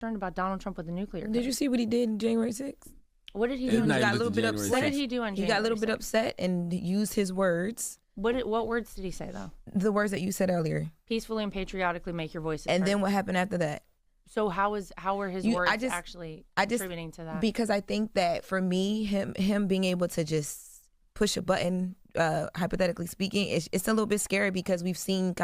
concerned about Donald Trump with the nuclear. Did you see what he did in January 6th? What did he do? He got a little bit upset. What did he do on January? He got a little bit upset and used his words. What words did he say, though? The words that you said earlier. Peacefully and patriotically make your voices heard. And then what happened after that? So how were his words actually contributing to that? Because I think that for me, him being able to just push a button, hypothetically speaking, it's a little bit scary because we've seen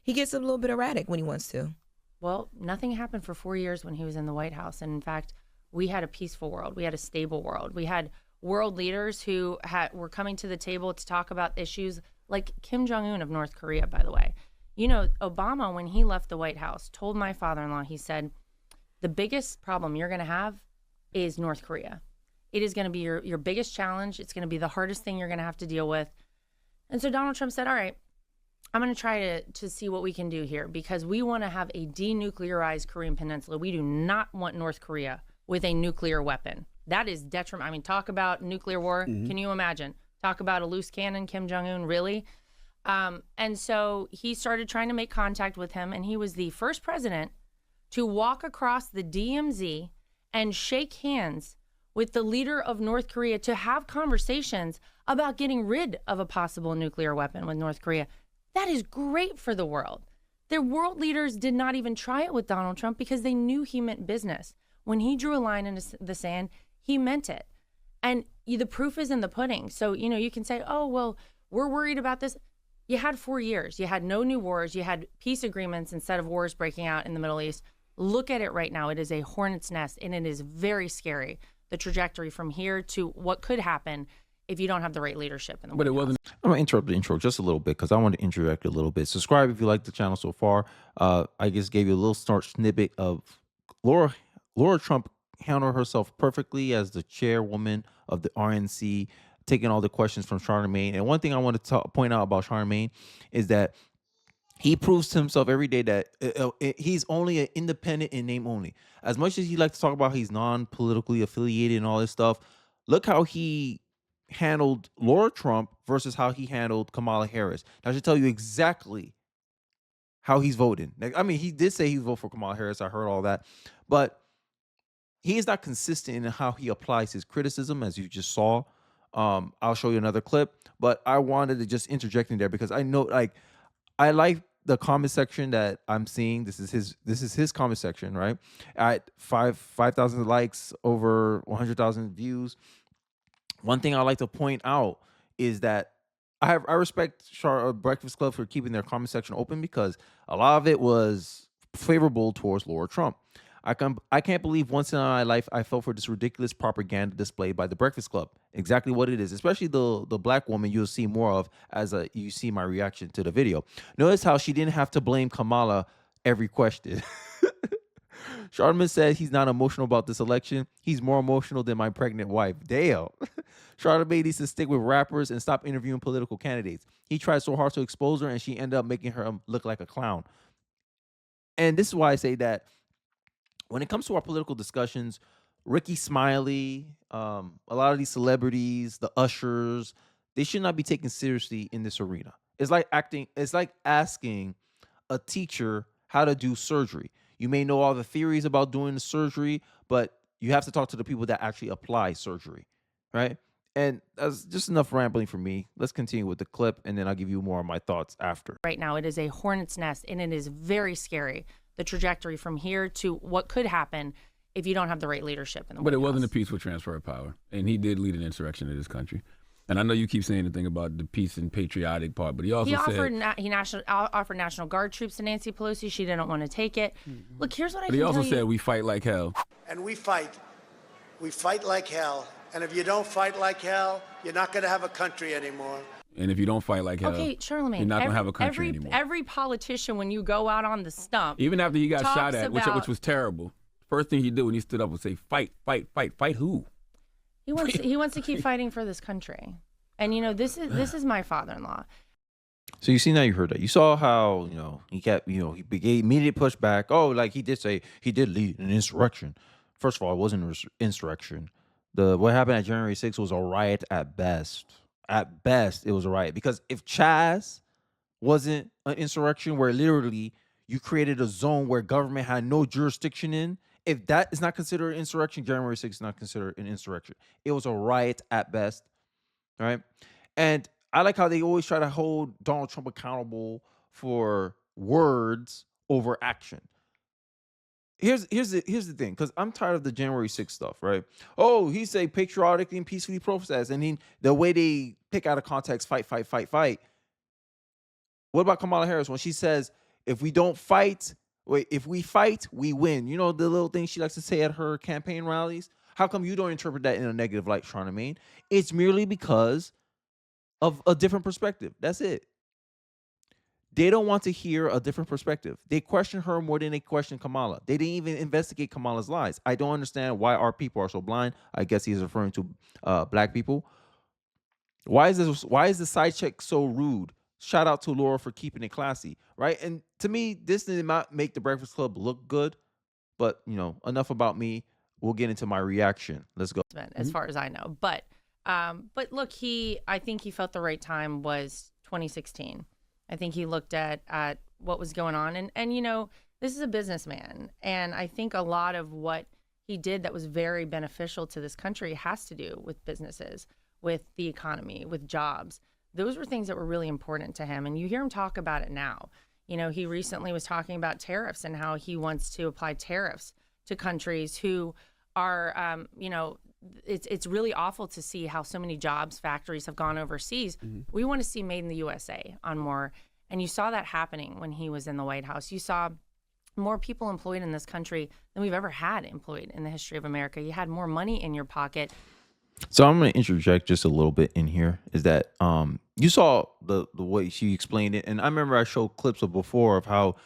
he gets a little bit erratic when he wants to. Well, nothing happened for 4 years when he was in the White House. And in fact, we had a peaceful world. We had a stable world. We had world leaders who were coming to the table to talk about issues like Kim Jong-un of North Korea, by the way. You know, Obama, when he left the White House, told my father-in-law, he said, the biggest problem you're going to have is North Korea. It is going to be your biggest challenge. It's going to be the hardest thing you're going to have to deal with. And so Donald Trump said, all right, I'm going to try to see what we can do here because we want to have a denuclearized Korean Peninsula. We do not want North Korea with a nuclear weapon. That is detrimental. I mean, talk about nuclear war. Mm-hmm. Can you imagine? Talk about a loose cannon, Kim Jong-un, really? And so he started trying to make contact with him, and he was the first president to walk across the DMZ and shake hands with the leader of North Korea to have conversations about getting rid of a possible nuclear weapon with North Korea. That is great for the world. The world leaders did not even try it with Donald Trump because they knew he meant business. When he drew a line in the sand, he meant it. And the proof is in the pudding. So, you can say, oh, well, we're worried about this. You had 4 years. You had no new wars. You had peace agreements instead of wars breaking out in the Middle East. Look at it right now. It is a hornet's nest, and it is very scary, the trajectory from here to what could happen if you don't have the right leadership in the White House. I'm going to interrupt the intro just a little bit because I want to interject a little bit. Subscribe if you like the channel so far. I just gave you a little start snippet of Lara Trump handled herself perfectly as the chairwoman of the RNC, taking all the questions from Charlemagne. And one thing I want to point out about Charlemagne is that he proves to himself every day that he's only an independent in name only. As much as he likes to talk about he's non-politically affiliated and all this stuff, look how he handled Lara Trump versus how he handled Kamala Harris. Now, I should tell you exactly how he's voting. I mean, he did say he would vote for Kamala Harris. I heard all that. But he is not consistent in how he applies his criticism, as you just saw. I'll show you another clip. But I wanted to just interject in there because I know, I like the comment section that I'm seeing. This is his comment section, right? At 5,000 likes, over 100,000 views. One thing I like to point out is that I respect Breakfast Club for keeping their comment section open because a lot of it was favorable towards Lara Trump. I can't believe once in my life I fell for this ridiculous propaganda displayed by the Breakfast Club. Exactly what it is, especially the black woman you'll see more of as you see my reaction to the video. Notice how she didn't have to blame Kamala every question. Charlemagne said he's not emotional about this election. He's more emotional than my pregnant wife. Damn. Charlemagne needs to stick with rappers and stop interviewing political candidates. He tried so hard to expose her and she ended up making her look like a clown. And this is why I say that when it comes to our political discussions, Ricky Smiley, a lot of these celebrities, the ushers, they should not be taken seriously in this arena. It's like asking a teacher how to do surgery. You may know all the theories about doing the surgery, but you have to talk to the people that actually apply surgery, right? And that's just enough rambling for me. Let's continue with the clip, and then I'll give you more of my thoughts after. Right now, it is a hornet's nest, and it is very scary, the trajectory from here to what could happen if you don't have the right leadership in the White House. But it wasn't a peaceful transfer of power, and he did lead an insurrection in this country. And I know you keep saying the thing about the peace and patriotic part, but he also offered National Guard troops to Nancy Pelosi. She didn't want to take it. Mm-hmm. Look, here's what I can tell you. But he also said we fight like hell. And we fight like hell. And if you don't fight like hell, you're not going to have a country anymore. And if you don't fight like hell, Charlemagne, you're not going to have a country anymore. Every politician, when you go out on the stump, even after he got shot at, which was terrible, first thing he did when he stood up was say, fight, fight, fight, fight who? He wants to keep fighting for this country. And, this is my father-in-law. So you see, now you heard that. You saw how, he kept, he gave immediate pushback. Oh, like he did say he did lead an insurrection. First of all, it wasn't an insurrection. What happened at January 6th was a riot at best. At best, it was a riot. Because if Chaz wasn't an insurrection where literally you created a zone where government had no jurisdiction in If that is not considered an insurrection, January 6th is not considered an insurrection. It was a riot at best, right? And I like how they always try to hold Donald Trump accountable for words over action. Here's the thing, because I'm tired of the January 6th stuff, right? Oh, he say patriotically and peacefully protest, and then the way they pick out of context, fight, fight, fight, fight. What about Kamala Harris when she says, if we fight, we win? You know the little thing she likes to say at her campaign rallies? How come you don't interpret that in a negative light, Charlamagne? It's merely because of a different perspective. That's it. They don't want to hear a different perspective. They question her more than they question Kamala. They didn't even investigate Kamala's lies. I don't understand why our people are so blind. I guess he's referring to black people. Why is the side check so rude? Shout out to Laura for keeping it classy, right? And to me, this did not make the Breakfast Club look good. But enough about me. We'll get into my reaction. Let's go. As far as I know, but look, I think he felt the right time was 2016. I think he looked at what was going on, and this is a businessman, and I think a lot of what he did that was very beneficial to this country has to do with businesses, with the economy, with jobs. Those were things that were really important to him, and you hear him talk about it now. He recently was talking about tariffs and how he wants to apply tariffs to countries who are, it's really awful to see how so many jobs, factories have gone overseas. Mm-hmm. We want to see made in the USA on more. And you saw that happening when he was in the White House. You saw more people employed in this country than we've ever had employed in the history of America. You had more money in your pocket. So I'm going to interject just a little bit in here, is that you saw the way she explained it. And I remember I showed clips of before of how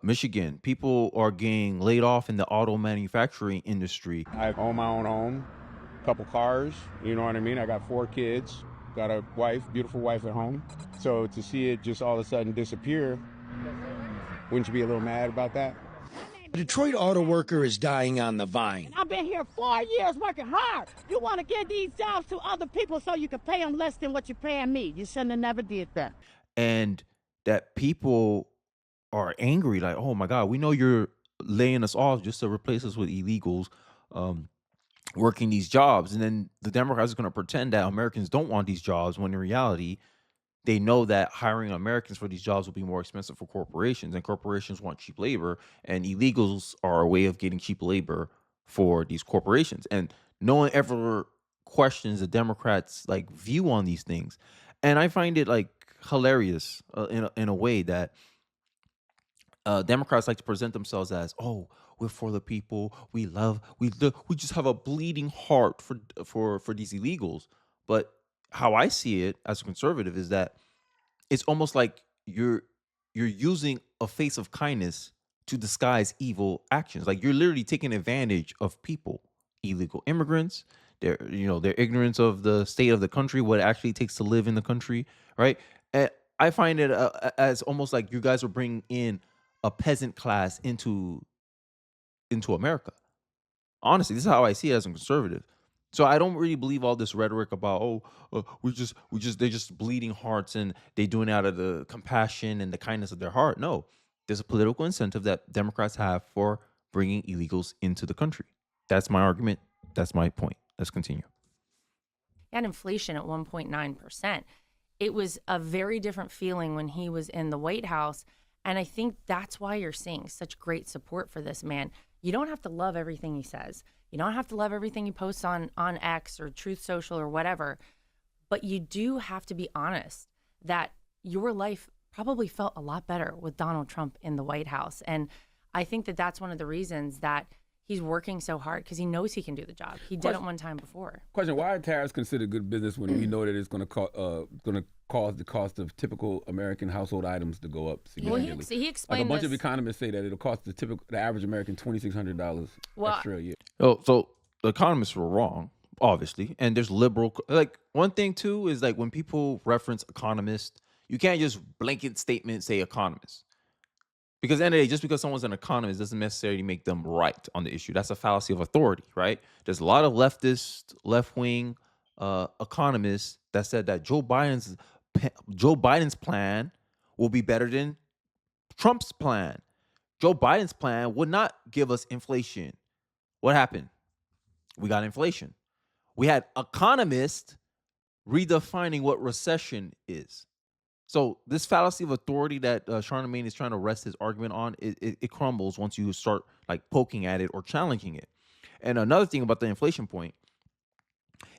Michigan, people are getting laid off in the auto manufacturing industry. I own my own home, couple cars, you know what I mean? I got 4 kids, got a wife, beautiful wife at home. So to see it just all of a sudden disappear, wouldn't you be a little mad about that? A Detroit auto worker is dying on the vine. I've been here 4 years working hard. You want to give these jobs to other people so you can pay them less than what you're paying me. You shouldn't have never did that. And that people are angry, like, oh my God, we know you're laying us off just to replace us with illegals working these jobs. And then the Democrats are going to pretend that Americans don't want these jobs when in reality, they know that hiring Americans for these jobs will be more expensive for corporations, and corporations want cheap labor, and illegals are a way of getting cheap labor for these corporations. And no one ever questions the Democrats' view on these things. And I find it hilarious in a way that Democrats like to present themselves as, oh, we're for the people, we just have a bleeding heart for these illegals. But how I see it as a conservative is that it's almost like you're using a face of kindness to disguise evil actions. Like you're literally taking advantage of people, illegal immigrants, their ignorance of the state of the country, what it actually takes to live in the country, right? And I find it as almost like you guys are bringing in a peasant class into America. Honestly, this is how I see it as a conservative. So I don't really believe all this rhetoric about they're just bleeding hearts and they doing it out of the compassion and the kindness of their heart. No, there's a political incentive that Democrats have for bringing illegals into the country. That's my argument. That's my point. Let's continue. And inflation at 1.9%. It was a very different feeling when he was in the White House. And I think that's why you're seeing such great support for this man. You don't have to love everything he says. You don't have to love everything he posts on X or Truth Social or whatever. But you do have to be honest that your life probably felt a lot better with Donald Trump in the White House. And I think that that's one of the reasons that he's working so hard, because he knows he can do the job. He did it one time before. Question: why are tariffs considered good business when we know that it's going to cause the cost of typical American household items to go up significantly? Well, he explained a bunch of economists say that it'll cost the average American $2,600 extra a year. Oh, so the economists were wrong, obviously, and there's liberal. One thing too is when people reference economists, you can't just blanket statement say economists. Because at the end of the day, just because someone's an economist doesn't necessarily make them right on the issue. That's a fallacy of authority, right? There's a lot of leftist, left-wing economists that said that Joe Biden's plan will be better than Trump's plan. Joe Biden's plan would not give us inflation. What happened? We got inflation. We had economists redefining what recession is. So this fallacy of authority that Charlemagne is trying to rest his argument on, it crumbles once you start like poking at it or challenging it. And another thing about the inflation point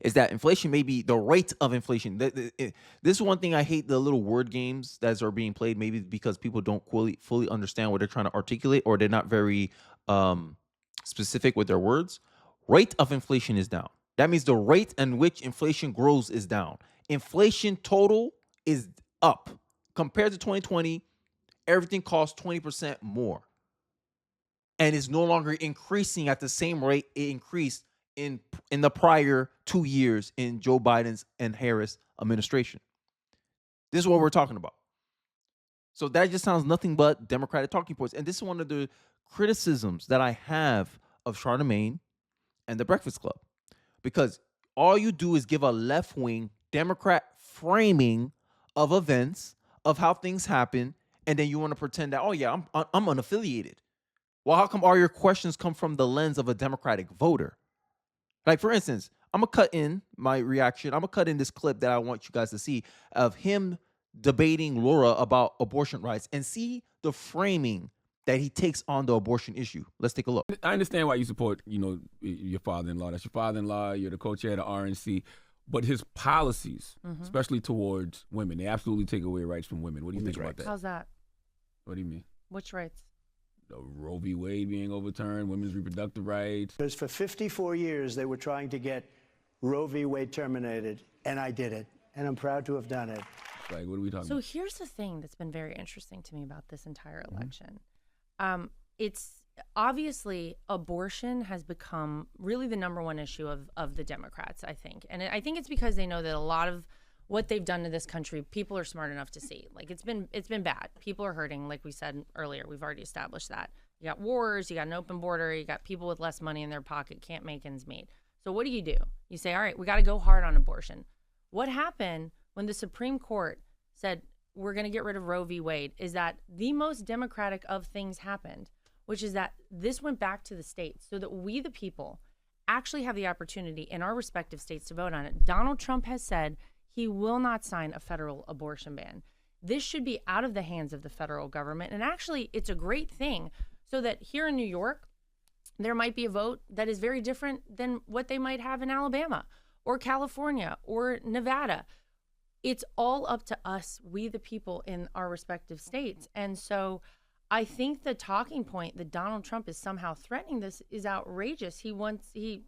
is that inflation may be the rate of inflation. This is one thing I hate, the little word games that are being played, maybe because people don't fully understand what they're trying to articulate, or they're not very specific with their words. Rate of inflation is down. That means the rate in which inflation grows is down. Inflation total is up. Compared to 2020, everything costs 20% more. And is no longer increasing at the same rate it increased in the prior 2 years in Joe Biden's and Harris administration. This is what we're talking about. So that just sounds nothing but Democratic talking points. And this is one of the criticisms that I have of Charlemagne and the Breakfast Club. Because all you do is give a left-wing Democrat framing of events, of how things happen, and then you want to pretend that, oh yeah, I'm unaffiliated. Well, how come all your questions come from the lens of a Democratic voter? Like, for instance, I'm going to cut in my reaction. I'm going to cut in this clip that I want you guys to see of him debating Laura about abortion rights and see the framing that he takes on the abortion issue. Let's take a look. I understand why you support, your father-in-law. That's your father-in-law. You're the co-chair of the RNC. But his policies, especially towards women, they absolutely take away rights from women. What do you think about that? How's that? What do you mean? Which rights? The Roe v. Wade being overturned, women's reproductive rights. Because for 54 years, they were trying to get Roe v. Wade terminated, and I did it. And I'm proud to have done it. Like, what are we talking So about? here's the thing that's been very interesting to me about this entire election. It's obviously abortion has become really the number one issue of the Democrats, I think. And I think it's because they know that a lot of what they've done to this country, people are smart enough to see. Like, it's been bad. People are hurting, like we said earlier. We've already established that. You got wars, you got an open border, you got people with less money in their pocket, can't make ends meet. So what do? You say, all right, we got to go hard on abortion. What happened when the Supreme Court said we're going to get rid of Roe v. Wade is that the most democratic of things happened, which is that this went back to the states so that we, the people, actually have the opportunity in our respective states to vote on it. Donald Trump has said he will not sign a federal abortion ban. This should be out of the hands of the federal government. And actually, it's a great thing so that here in New York, there might be a vote that is very different than what they might have in Alabama or California or Nevada. It's all up to us, we the people in our respective states. And so I think the talking point that Donald Trump is somehow threatening this is outrageous. He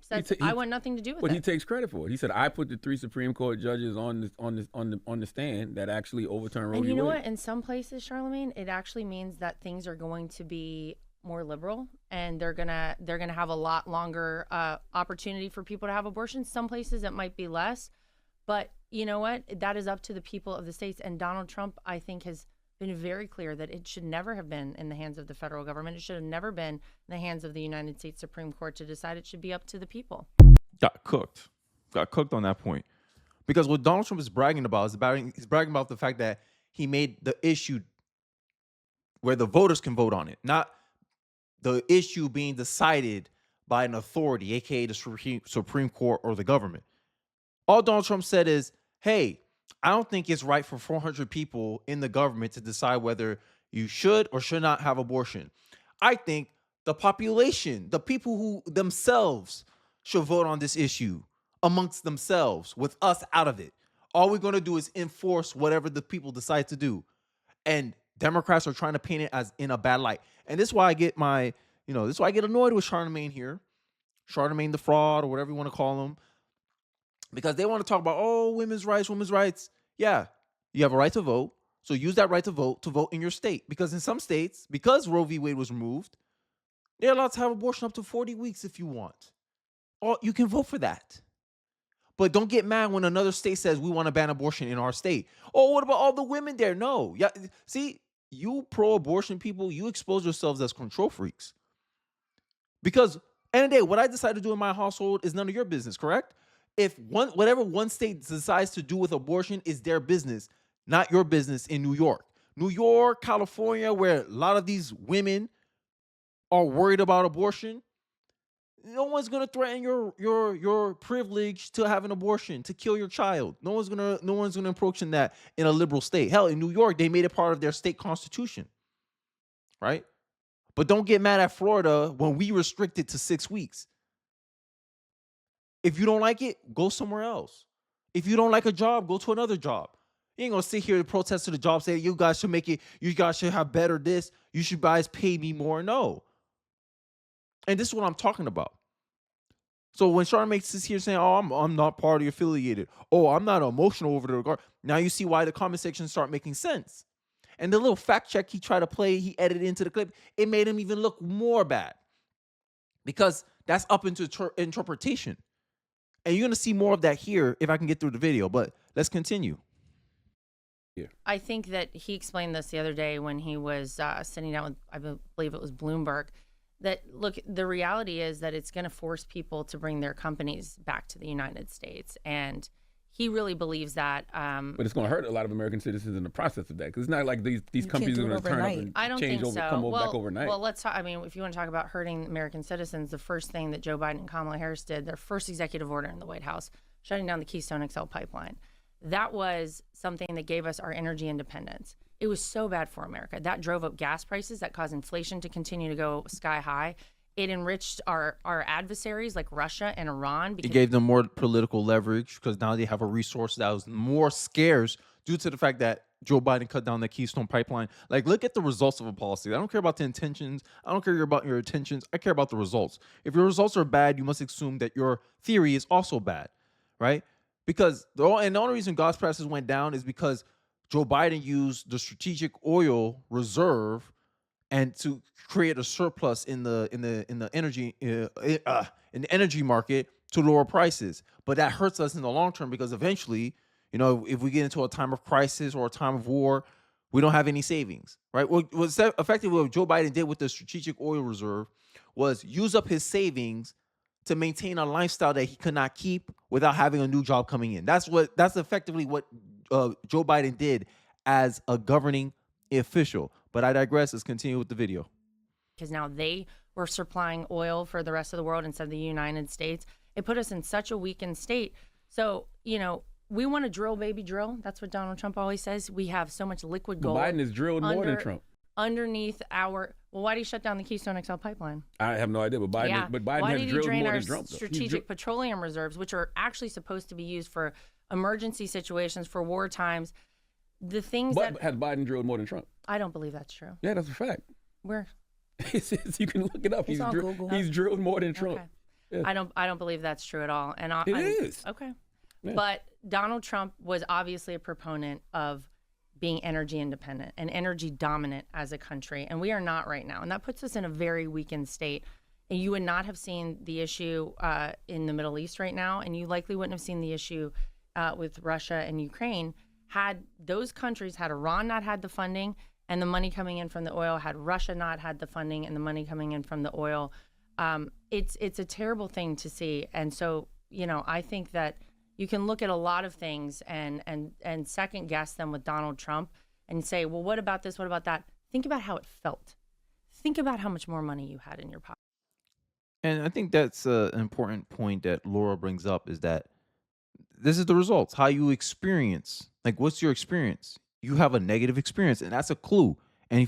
said, I want nothing to do with it. But he takes credit for it. He said, I put the 3 Supreme Court judges on the stand that actually overturned Roe v. Wade. And you know what? In some places, Charlemagne, it actually means that things are going to be more liberal, and they're gonna have a lot longer opportunity for people to have abortions. Some places it might be less, but you know what? That is up to the people of the states. And Donald Trump, I think, has been very clear that it should never have been in the hands of the federal government. It should have never been in the hands of the United States Supreme Court to decide. It should be up to the people. Got cooked on that point. Because what Donald Trump is bragging about he's bragging about the fact that he made the issue where the voters can vote on it, not the issue being decided by an authority, aka the Supreme Court or the government. All Donald Trump said is, hey, I don't think it's right for 400 people in the government to decide whether you should or should not have abortion. I think the population, the people who themselves should vote on this issue amongst themselves with us out of it. All we're going to do is enforce whatever the people decide to do. And Democrats are trying to paint it as in a bad light. And this is why I get this is why I get annoyed with Charlemagne here. Charlemagne the fraud, or whatever you want to call him. Because they want to talk about, women's rights. Yeah, you have a right to vote. So use that right to vote in your state. Because in some states, because Roe v. Wade was removed, they're allowed to have abortion up to 40 weeks if you want. Or you can vote for that. But don't get mad when another state says we want to ban abortion in our state. Oh, what about all the women there? No. Yeah, see, you pro-abortion people, you expose yourselves as control freaks. Because, end of the day, what I decide to do in my household is none of your business, correct? If whatever one state decides to do with abortion is their business, not your business in New York. New York, California, where a lot of these women are worried about abortion, no one's gonna threaten your privilege to have an abortion, to kill your child. No one's gonna approach in that in a liberal state. Hell, in New York, they made it part of their state constitution, right? But don't get mad at Florida when we restrict it to 6 weeks. If you don't like it, go somewhere else. If you don't like a job, go to another job. You ain't gonna sit here and protest to the job, say you guys should make it, you guys should have better this, you should guys pay me more. No. And this is what I'm talking about. So when Charlamagne sits here saying, "Oh, I'm not party affiliated. Oh, I'm not emotional over the regard," now you see why the comment section start making sense. And the little fact check he tried to play, he edited into the clip, it made him even look more bad because that's up into interpretation. And you're gonna see more of that here if I can get through the video. But let's continue. I think that he explained this the other day when he was sitting down with, I believe it was Bloomberg, that look, the reality is that it's going to force people to bring their companies back to the United States. And he really believes that. But it's going to hurt a lot of American citizens in the process of that, because it's not like these companies are going to turn up and I don't change think over, so. come back overnight. Well, let's talk. I mean, if you want to talk about hurting American citizens, the first thing that Joe Biden and Kamala Harris did, their first executive order in the White House, shutting down the Keystone XL pipeline. That was something that gave us our energy independence. It was so bad for America. That drove up gas prices. That caused inflation to continue to go sky high. It enriched our adversaries like Russia and Iran. It gave them more political leverage because now they have a resource that was more scarce due to the fact that Joe Biden cut down the Keystone pipeline. Like, look at the results of a policy. I don't care about the intentions. I don't care about your intentions. I care about the results. If your results are bad, you must assume that your theory is also bad, right? Because the only reason gas prices went down is because Joe Biden used the strategic oil reserve and to create a surplus in the energy market to lower prices. But that hurts us in the long term because eventually, you know, if we get into a time of crisis or a time of war, we don't have any savings, right? What effectively what Joe Biden did with the strategic oil reserve was use up his savings to maintain a lifestyle that he could not keep without having a new job coming in. That's effectively what Joe Biden did as a governing official. But I digress. Let's continue with the video. Because now they were supplying oil for the rest of the world instead of the United States. It put us in such a weakened state. So, you know, we want to drill, baby, drill. That's what Donald Trump always says. We have so much liquid gold. Biden is drilled more than Trump. Underneath our, well, why did he shut down the Keystone XL pipeline? I have no idea, but Biden, yeah. Biden why has did he drilled drain more our than Trump. strategic petroleum reserves, which are actually supposed to be used for emergency situations, for war times? The things but has Biden drilled more than Trump? I don't believe that's true. Yeah, that's a fact. Where? You can look it up. He's drilled more than Trump. Okay. Yeah. I don't believe that's true at all. And it is. Okay. Yeah. But Donald Trump was obviously a proponent of being energy independent and energy dominant as a country. And we are not right now. And that puts us in a very weakened state. And you would not have seen the issue in the Middle East right now. And you likely wouldn't have seen the issue with Russia and Ukraine had those countries, had Iran not had the funding and the money coming in from the oil, had Russia not had the funding and the money coming in from the oil. It's a terrible thing to see. And so, you know, I think that you can look at a lot of things and second guess them with Donald Trump and say, well, what about this? What about that? Think about how it felt. Think about how much more money you had in your pocket. And I think that's an important point that Laura brings up is that this is the results, how you experience. Like, what's your experience? You have a negative experience, and that's a clue. And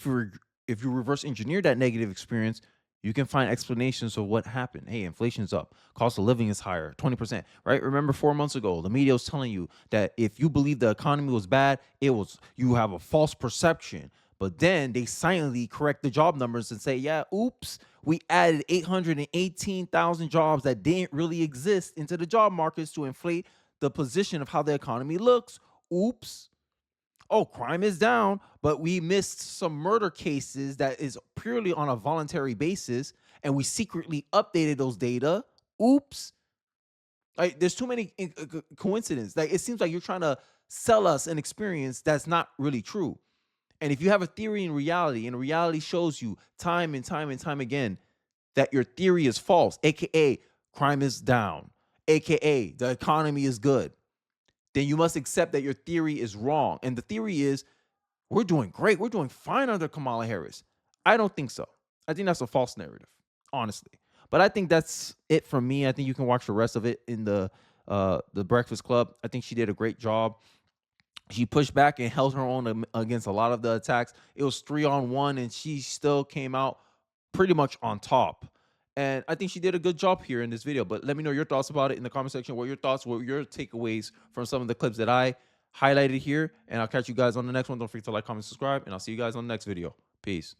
if you reverse engineer that negative experience, you can find explanations of what happened. Hey, inflation's up. Cost of living is higher, 20%, right? Remember 4 months ago, the media was telling you that if you believe the economy was bad, you have a false perception. But then they silently correct the job numbers and say, yeah, oops, we added 818,000 jobs that didn't really exist into the job markets to inflate the position of how the economy looks. Oops. Oh, crime is down, but we missed some murder cases that is purely on a voluntary basis, and we secretly updated those data. Oops. Like, there's too many coincidences. Like, it seems like you're trying to sell us an experience that's not really true. And if you have a theory in reality, and reality shows you time and time and time again that your theory is false, aka crime is down, aka the economy is good, then you must accept that your theory is wrong. And the theory is, we're doing great. We're doing fine under Kamala Harris. I don't think so. I think that's a false narrative, honestly. But I think that's it from me. I think you can watch the rest of it in the Breakfast Club. I think she did a great job. She pushed back and held her own against a lot of the attacks. It was 3-on-1, and she still came out pretty much on top. And I think she did a good job here in this video. But let me know your thoughts about it in the comment section. What are your thoughts? What were your takeaways from some of the clips that I highlighted here? And I'll catch you guys on the next one. Don't forget to like, comment, subscribe, and I'll see you guys on the next video. Peace.